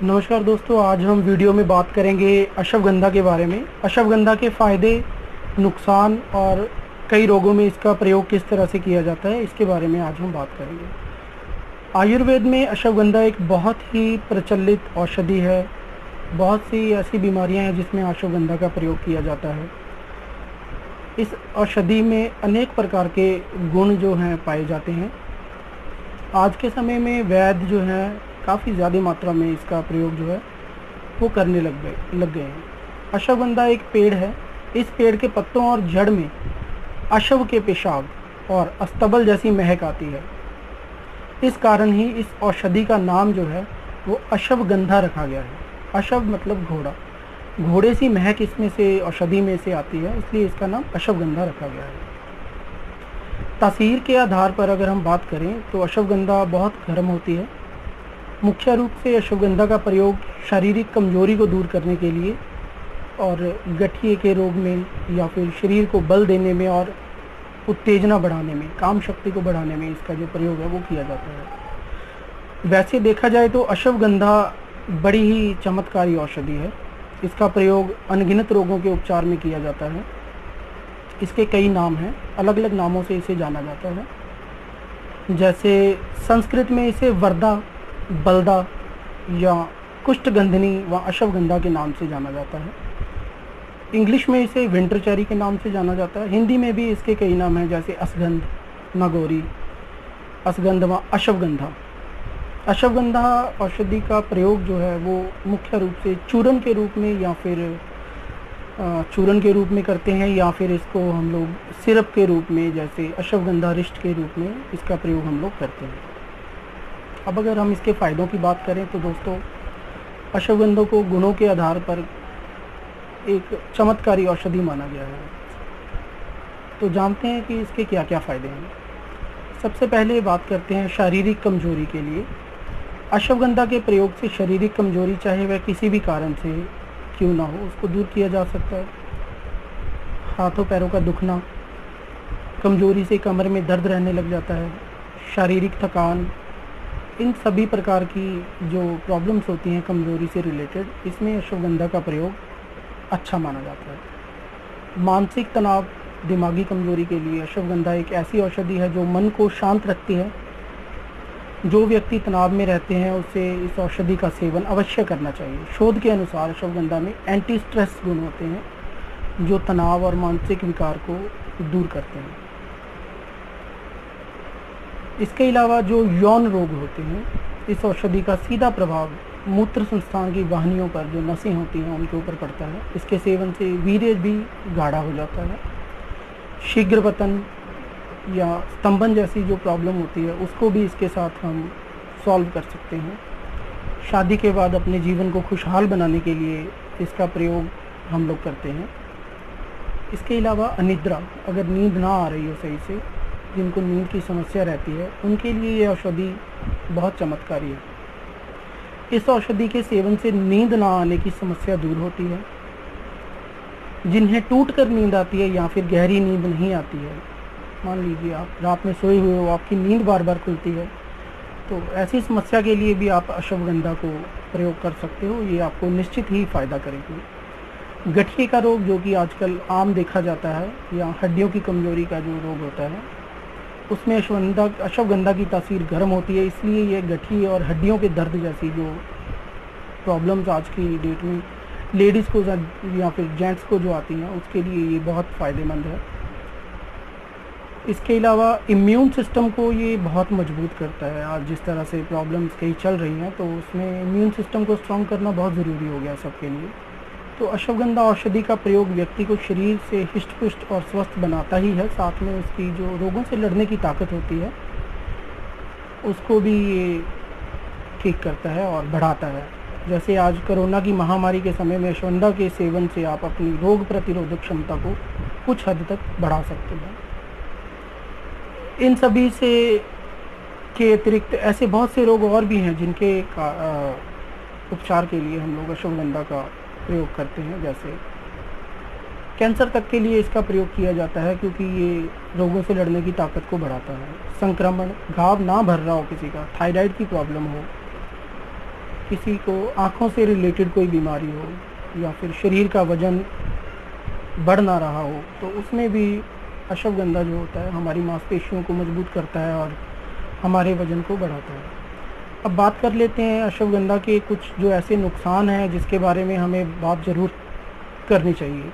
नमस्कार दोस्तों, आज हम वीडियो में बात करेंगे अश्वगंधा के बारे में। अश्वगंधा के फ़ायदे, नुकसान और कई रोगों में इसका प्रयोग किस तरह से किया जाता है, इसके बारे में आज हम बात करेंगे। आयुर्वेद में अश्वगंधा एक बहुत ही प्रचलित औषधि है। बहुत सी ऐसी बीमारियां हैं जिसमें अश्वगंधा का प्रयोग किया जाता है। इस औषधि में अनेक प्रकार के गुण जो हैं पाए जाते हैं। आज के समय में वैद्य जो हैं काफ़ी ज़्यादा मात्रा में इसका प्रयोग जो है वो करने लग गए हैं। अश्वगंधा एक पेड़ है। इस पेड़ के पत्तों और जड़ में अश्व के पेशाब और अस्तबल जैसी महक आती है। इस कारण ही इस औषधि का नाम जो है वो अश्वगंधा रखा गया है। अश्व मतलब घोड़ा, घोड़े सी महक इसमें से औषधि में से आती है, इसलिए इसका नाम अश्वगंधा रखा गया है। तासीर के आधार पर अगर हम बात करें तो अश्वगंधा बहुत गर्म होती है। मुख्य रूप से अश्वगंधा का प्रयोग शारीरिक कमजोरी को दूर करने के लिए और गठिए के रोग में या फिर शरीर को बल देने में और उत्तेजना बढ़ाने में, काम शक्ति को बढ़ाने में इसका जो प्रयोग है वो किया जाता है। वैसे देखा जाए तो अश्वगंधा बड़ी ही चमत्कारी औषधि है। इसका प्रयोग अनगिनत रोगों के उपचार में किया जाता है। इसके कई नाम हैं, अलग अलग नामों से इसे जाना जाता है। जैसे संस्कृत में इसे वर्दा, बलदा या कुष्ठगंधिनी व अश्वगंधा के नाम से जाना जाता है। इंग्लिश में इसे विंटर चेरी के नाम से जाना जाता है। हिंदी में भी इसके कई नाम हैं, जैसे असगंध, नागौरी, असगंध व अश्वगंधा। अश्वगंधा औषधि का प्रयोग जो है वो मुख्य रूप से चूर्ण के रूप में या फिर चूर्ण के रूप में करते हैं, या फिर इसको हम लोग सिरप के रूप में, जैसे अश्वगंधा रिष्ट के रूप में इसका प्रयोग हम लोग करते हैं। अब अगर हम इसके फ़ायदों की बात करें तो दोस्तों, अश्वगंधा को गुणों के आधार पर एक चमत्कारी औषधि माना गया है। तो जानते हैं कि इसके क्या क्या फ़ायदे हैं। सबसे पहले बात करते हैं शारीरिक कमजोरी के लिए। अश्वगंधा के प्रयोग से शारीरिक कमजोरी, चाहे वह किसी भी कारण से क्यों ना हो, उसको दूर किया जा सकता है। हाथों पैरों का दुखना, कमजोरी से कमर में दर्द रहने लग जाता है, शारीरिक थकान, इन सभी प्रकार की जो प्रॉब्लम्स होती हैं कमजोरी से रिलेटेड, इसमें अश्वगंधा का प्रयोग अच्छा माना जाता है। मानसिक तनाव, दिमागी कमजोरी के लिए अश्वगंधा एक ऐसी औषधि है जो मन को शांत रखती है। जो व्यक्ति तनाव में रहते हैं उसे इस औषधि का सेवन अवश्य करना चाहिए। शोध के अनुसार अश्वगंधा में एंटी स्ट्रेस गुण होते हैं जो तनाव और मानसिक विकार को दूर करते हैं। इसके अलावा जो यौन रोग होते हैं, इस औषधि का सीधा प्रभाव मूत्र संस्थान की वाहिनियों पर, जो नसें होती हैं उनके ऊपर पड़ता है। इसके सेवन से वीर्य भी गाढ़ा हो जाता है। शीघ्र पतन या स्तंभन जैसी जो प्रॉब्लम होती है उसको भी इसके साथ हम सॉल्व कर सकते हैं। शादी के बाद अपने जीवन को खुशहाल बनाने के लिए इसका प्रयोग हम लोग करते हैं। इसके अलावा अनिद्रा, अगर नींद ना आ रही हो सही से, जिनको नींद की समस्या रहती है, उनके लिए ये औषधि बहुत चमत्कारी है। इस औषधि के सेवन से नींद ना आने की समस्या दूर होती है। जिन्हें टूटकर नींद आती है या फिर गहरी नींद नहीं आती है, मान लीजिए आप रात में सोए हुए हो, आपकी नींद बार बार खुलती है, तो ऐसी समस्या के लिए भी आप अश्वगंधा को प्रयोग कर सकते हो। ये आपको निश्चित ही फ़ायदा करेगी। गठिए का रोग, जो कि आजकल आम देखा जाता है, या हड्डियों की कमजोरी का जो रोग होता है, उसमें अश्वगंधा की तासीर गर्म होती है। इसलिए ये गठिए और हड्डियों के दर्द जैसी जो प्रॉब्लम्स आज की डेट में लेडीज़ को या फिर जेंट्स को जो आती हैं, उसके लिए ये बहुत फ़ायदेमंद है। इसके अलावा इम्यून सिस्टम को ये बहुत मजबूत करता है। आज जिस तरह से प्रॉब्लम्स कई चल रही हैं, तो उसमें इम्यून सिस्टम को स्ट्रॉन्ग करना बहुत ज़रूरी हो गया सबके लिए। तो अश्वगंधा औषधि का प्रयोग व्यक्ति को शरीर से हिष्ट-पुष्ट और स्वस्थ बनाता ही है, साथ में उसकी जो रोगों से लड़ने की ताकत होती है उसको भी ये ठीक करता है और बढ़ाता है। जैसे आज कोरोना की महामारी के समय में अश्वगंधा के सेवन से आप अपनी रोग प्रतिरोधक क्षमता को कुछ हद तक बढ़ा सकते हैं। इन सभी से के अतिरिक्त ऐसे बहुत से रोग और भी हैं जिनके उपचार के लिए हम लोग अश्वगंधा का प्रयोग करते हैं। जैसे कैंसर तक के लिए इसका प्रयोग किया जाता है, क्योंकि ये रोगों से लड़ने की ताकत को बढ़ाता है। संक्रमण, घाव ना भर रहा हो किसी का, थायराइड की प्रॉब्लम हो, किसी को आँखों से रिलेटेड कोई बीमारी हो या फिर शरीर का वज़न बढ़ ना रहा हो, तो उसमें भी अश्वगंधा जो होता है हमारी मांसपेशियों को मजबूत करता है और हमारे वज़न को बढ़ाता है। अब बात कर लेते हैं अश्वगंधा के कुछ जो ऐसे नुकसान हैं जिसके बारे में हमें बात ज़रूर करनी चाहिए।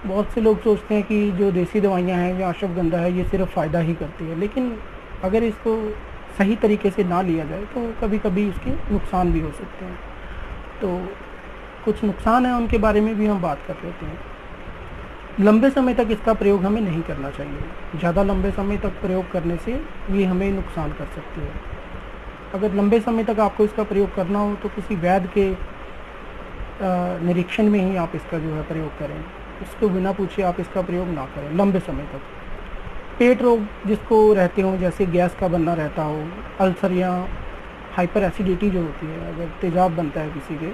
बहुत से लोग सोचते हैं कि जो देसी दवाइयाँ हैं या अश्वगंधा है ये सिर्फ फ़ायदा ही करती है, लेकिन अगर इसको सही तरीके से ना लिया जाए तो कभी कभी इसके नुकसान भी हो सकते हैं। तो कुछ नुकसान हैं उनके बारे में भी हम बात कर लेते हैं। लंबे समय तक इसका प्रयोग हमें नहीं करना चाहिए। ज़्यादा लंबे समय तक प्रयोग करने से ये हमें नुकसान कर सकती है। अगर लंबे समय तक आपको इसका प्रयोग करना हो तो किसी वैद्य के निरीक्षण में ही आप इसका जो है प्रयोग करें। उसको बिना पूछे आप इसका प्रयोग ना करें लंबे समय तक। पेट रोग जिसको रहते हो, जैसे गैस का बनना रहता हो, अल्सर या हाइपर एसिडिटी जो होती है, अगर तेजाब बनता है किसी के,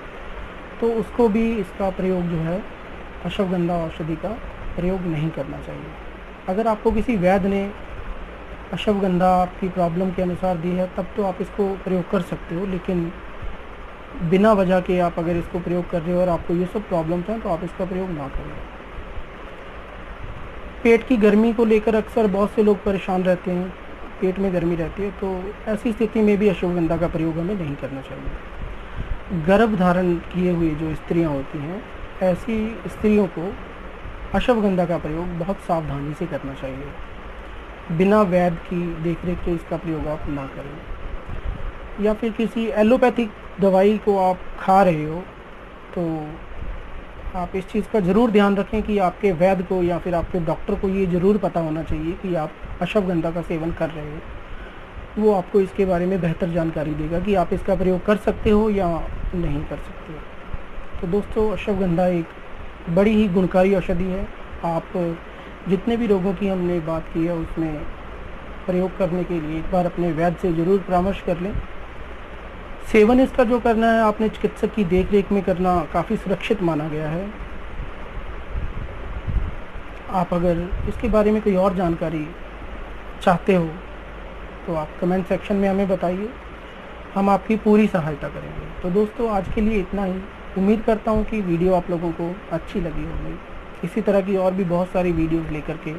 तो उसको भी इसका प्रयोग जो है अश्वगंधा औषधि का प्रयोग नहीं करना चाहिए। अगर आपको किसी वैद्य ने अश्वगंधा आपकी प्रॉब्लम के अनुसार दी है तब तो आप इसको प्रयोग कर सकते हो, लेकिन बिना वजह के आप अगर इसको प्रयोग कर रहे हो और आपको ये सब प्रॉब्लम्स हैं तो आप इसका प्रयोग ना करें। पेट की गर्मी को लेकर अक्सर बहुत से लोग परेशान रहते हैं, पेट में गर्मी रहती है, तो ऐसी स्थिति में भी अश्वगंधा का प्रयोग हमें नहीं करना चाहिए। गर्भ धारण किए हुए जो स्त्रियां होती हैं, ऐसी स्त्रियों को अश्वगंधा का प्रयोग बहुत सावधानी से करना चाहिए। बिना वैद्य की देखरेख के इसका प्रयोग आप ना करें। या फिर किसी एलोपैथिक दवाई को आप खा रहे हो तो आप इस चीज़ का ज़रूर ध्यान रखें कि आपके वैद्य को या फिर आपके डॉक्टर को ये ज़रूर पता होना चाहिए कि आप अश्वगंधा का सेवन कर रहे हो। वो आपको इसके बारे में बेहतर जानकारी देगा कि आप इसका प्रयोग कर सकते हो या नहीं कर सकते हो। तो दोस्तों, अश्वगंधा एक बड़ी ही गुणकारी औषधि है। आप जितने भी रोगों की हमने बात की है उसमें प्रयोग करने के लिए एक बार अपने वैद्य से ज़रूर परामर्श कर लें। सेवन इसका जो करना है आपने चिकित्सक की देखरेख में करना काफ़ी सुरक्षित माना गया है। आप अगर इसके बारे में कोई और जानकारी चाहते हो तो आप कमेंट सेक्शन में हमें बताइए, हम आपकी पूरी सहायता करेंगे। तो दोस्तों, आज के लिए इतना ही। उम्मीद करता हूँ कि वीडियो आप लोगों को अच्छी लगी होगी। इसी तरह की और भी बहुत सारी वीडियोज़ लेकर के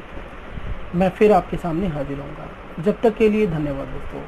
मैं फिर आपके सामने हाजिर होऊंगा। जब तक के लिए धन्यवाद दोस्तों।